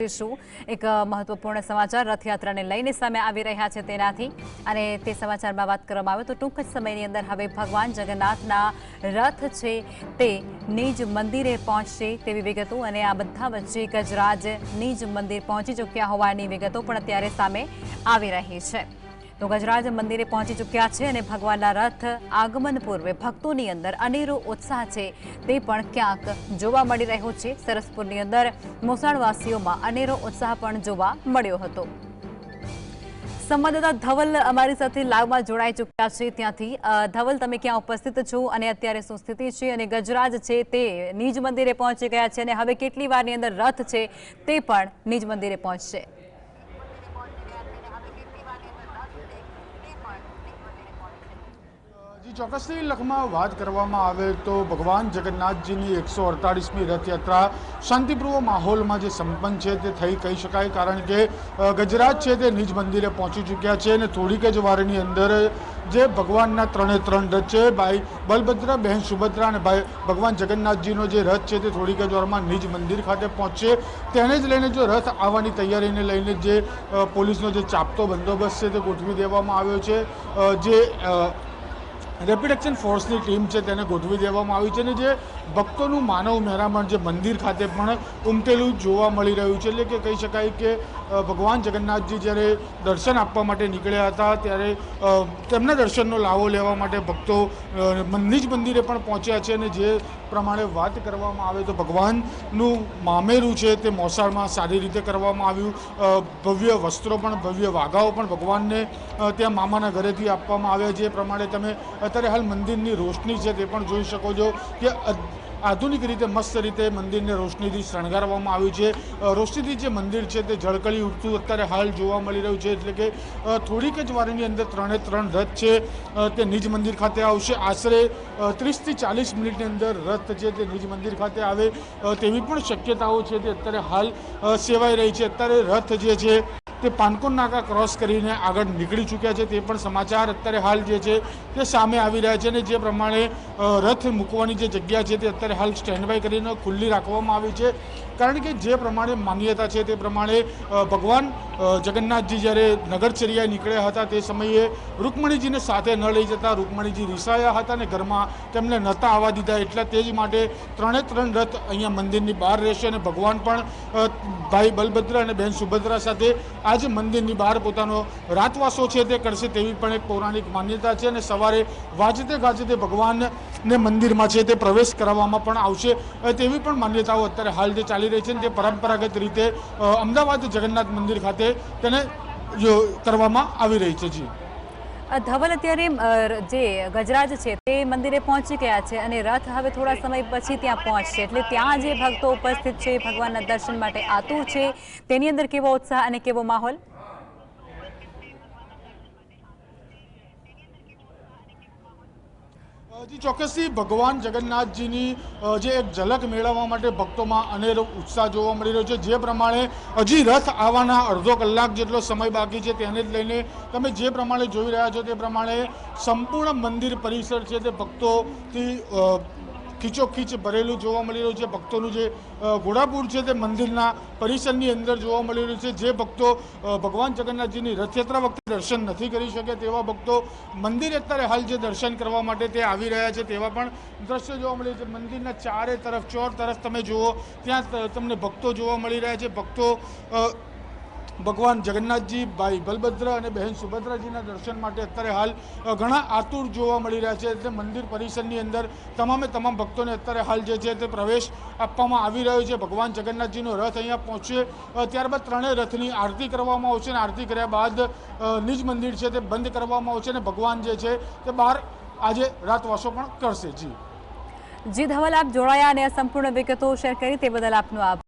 एक महत्वपूर्ण समाचार रथयात्राने लईने सामे आवी रह्या छे तेनाथी अने ते समाचारमां वात करवामां आवे तो टूंक ज समयनी अंदर हवे भगवान जगन्नाथना रथ छे ते निज मंदिरे पहोंचशे तेवी विगतो अने आ बधा वच्चे गजराज निज मंदिर पहोंची चूक्या होवानी विगतो पण अत्यारे सामे आवी रही छे। तो गजराज मंदिरे पहोंची चूक्या छे अने भगवानना रथ आगमन पूर्वे भक्तोनी अंदर अनेरो उत्साह छे ते पण क्यांक जोवा मळी रह्यो छे। सरसपुरनी अंदर मोसाळवासीओमां अनेरो उत्साह पण जोवा मळ्यो हतो। संवाददाता धवल अमारी साथे लाइवमां जोड़ाई चूक्या छे त्यांथी धवल तमे क्यां उपस्थित छो अने अत्यारे शुं स्थिति छे अने गजराज छे ते निज मंदिरे पहोंची गया छे अने हवे केटली वारनी अंदर रथ छे ते पण निज मंदिरे पहोंचशे। जी ચોક્કસથી લખમાં વાત કરવામાં આવે તો ભગવાન જગન્નાથજીની 148મી રથયાત્રા શાંતિપૂર્વક માહોલમાં જે સંપન્ન છે તે થઈ કહી શકાય, કારણ કે ગજરાજ છે તે નિજ મંદિરે પહોંચી ચૂક્યા છે અને થોડીક જ વારની અંદર જે ભગવાનના ત્રણે ત્રણ રથ છે, ભાઈ બલભદ્ર, બહેન સુભદ્રા અને ભાઈ ભગવાન જગન્નાથજીનો જે રથ છે તે થોડીક જ વારમાં નિજ મંદિર ખાતે પહોંચશે। તેને જ લઈને જો રથ આવવાની તૈયારીને લઈને જે પોલીસનો જે ચાપતો બંદોબસ્ત છે તે ગોઠવી દેવામાં આવ્યો છે। જે રેપિડ એક્શન ફોર્સની ટીમ છે તેને ગોઠવી દેવામાં આવી છે અને જે ભક્તોનું માનવ મહેરામણ જે મંદિર ખાતે પણ ઉમટેલું જોવા મળી રહ્યું છે। એટલે કે કહી શકાય કે ભગવાન જગન્નાથજી જ્યારે દર્શન આપવા માટે નીકળ્યા હતા ત્યારે તેમના દર્શનનો લાવો લેવા માટે ભક્તો નિજ મંદિરે પણ પહોંચ્યા છે અને જે પ્રમાણે વાત કરવામાં આવે તો ભગવાનનું મામેરું છે તે મોસાળમાં સારી રીતે કરવામાં આવ્યું। ભવ્ય વસ્ત્રો પણ, ભવ્ય વાઘાઓ પણ ભગવાનને ત્યાં મામાના ઘરેથી આપવામાં આવ્યા। જે પ્રમાણે તમે અત્યારે હાલ મંદિરની રોશની છે તે પણ જોઈ શકો છો કે આધુનિક રીતે મસ્ત રીતે મંદિરને રોશનીથી શણગારવામાં આવ્યું છે। રોશનીથી જે મંદિર છે તે ઝળકળી ઉઠતું અત્યારે હાલ જોવા મળી રહ્યું છે। એટલે કે થોડીક જ વારની અંદર ત્રણે ત્રણ રથ છે તે નિજ મંદિર ખાતે આવશે। આશરે 30 થી 40 મિનિટની અંદર રથ છે તે નિજ મંદિર ખાતે આવે તેવી પણ શક્યતાઓ છે તે અત્યારે હાલ સેવાઈ રહી છે। અત્યારે રથ જે છે તે પાનકોર નાકા ક્રોસ કરીને આગળ નીકળી ચૂક્યા છે તે પણ સમાચાર અત્યારે હાલ જે છે તે સામે આવી રહ્યા છે અને જે પ્રમાણે રથ મૂકવાની જે જગ્યા છે તે અત્યારે હાલ સ્ટેન્ડ બાય કરીને ખુલ્લી રાખવામાં આવી છે। કારણ કે જે પ્રમાણે માન્યતા છે તે પ્રમાણે ભગવાન જગન્નાથજી જ્યારે નગરચર્યાએ નીકળ્યા હતા તે સમયે રૂકમણીજીને સાથે ન લઈ જતા રૂકમણીજી રીસાયા હતા અને ઘરમાં તેમને નહોતા આવવા દીધા। એટલે તે જ માટે ત્રણે ત્રણ રથ અહીંયા મંદિરની બહાર રહેશે અને ભગવાન પણ ભાઈ બલભદ્ર અને બહેન સુભદ્રા સાથે આજે મંદિરની બહાર પોતાનો રાતવાસો છે તે કરશે તેવી પણ એક પૌરાણિક માન્યતા છે અને સવારે વાજતે ગાજતે ભગવાનને મંદિરમાં છે તે પ્રવેશ કરાવવામાં પણ આવશે તેવી પણ માન્યતાઓ અત્યારે હાલ જે ચાલી રહી છે તે પરંપરાગત રીતે અમદાવાદ જગન્નાથ મંદિર ખાતે તેને કરવામાં આવી રહી છે। જી ધવલ, અત્યારે જે ગજરાજ છે તે મંદિરે પહોંચી ગયા છે અને રથ હવે થોડા સમય પછી ત્યાં પહોંચશે, એટલે ત્યાં જે ભક્તો ઉપસ્થિત છે ભગવાનના દર્શન માટે આતુર છે તેની અંદર કેવો ઉત્સાહ અને કેવો માહોલ? જી ચોક્કસથી ભગવાન જગન્નાથજીની જે એક ઝલક મેળવવા માટે ભક્તોમાં અનેરો ઉત્સાહ જોવા મળી રહ્યો છે। જે પ્રમાણે હજી રથ આવવાના અડધો કલાક જેટલો સમય બાકી છે તેને જ લઈને તમે જે પ્રમાણે જોઈ રહ્યા છો તે પ્રમાણે સંપૂર્ણ મંદિર પરિસર છે તે ભક્તોથી ખીચોખીચ ભરેલું જોવા મળી રહ્યું છે। ભક્તોનું જે ઘોડાપુર છે તે મંદિરના પરિસરની અંદર જોવા મળી રહ્યું છે। જે ભક્તો ભગવાન જગન્નાથજીની રથયાત્રા વખતે દર્શન નથી કરી શકે તેવા ભક્તો મંદિરે અત્યારે હાલ જે દર્શન કરવા માટે તે આવી રહ્યા છે તેવા પણ દ્રશ્યો જોવા મળી છે। મંદિરના ચારે તરફ ચોર તરફ તમે જુઓ ત્યાં તમને ભક્તો જોવા મળી રહ્યા છે। ભક્તો ભગવાન જગન્નાથજી, ભાઈ બલભદ્ર અને બહેન સુભદ્રાજીના દર્શન માટે અત્યારે હાલ ઘણા આતુર જોવા મળી રહ્યા છે। એટલે મંદિર પરિસરની અંદર તમામે તમામ ભક્તોને અત્યારે હાલ જે છે તે પ્રવેશ આપવામાં આવી રહ્યો છે। ભગવાન જગન્નાથજીનો રથ અહીંયા પહોંચશે ત્યારબાદ ત્રણેય રથની આરતી કરવામાં આવશે અને આરતી કર્યા બાદ નિજ મંદિર છે તે બંધ કરવામાં આવશે અને ભગવાન જે છે તે બહાર આજે રાતવાસો પણ કરશે। જી ધવલ, આપ જોડાયા અને સંપૂર્ણ વિગતો શેર કરી તે બદલ આપનો આભાર।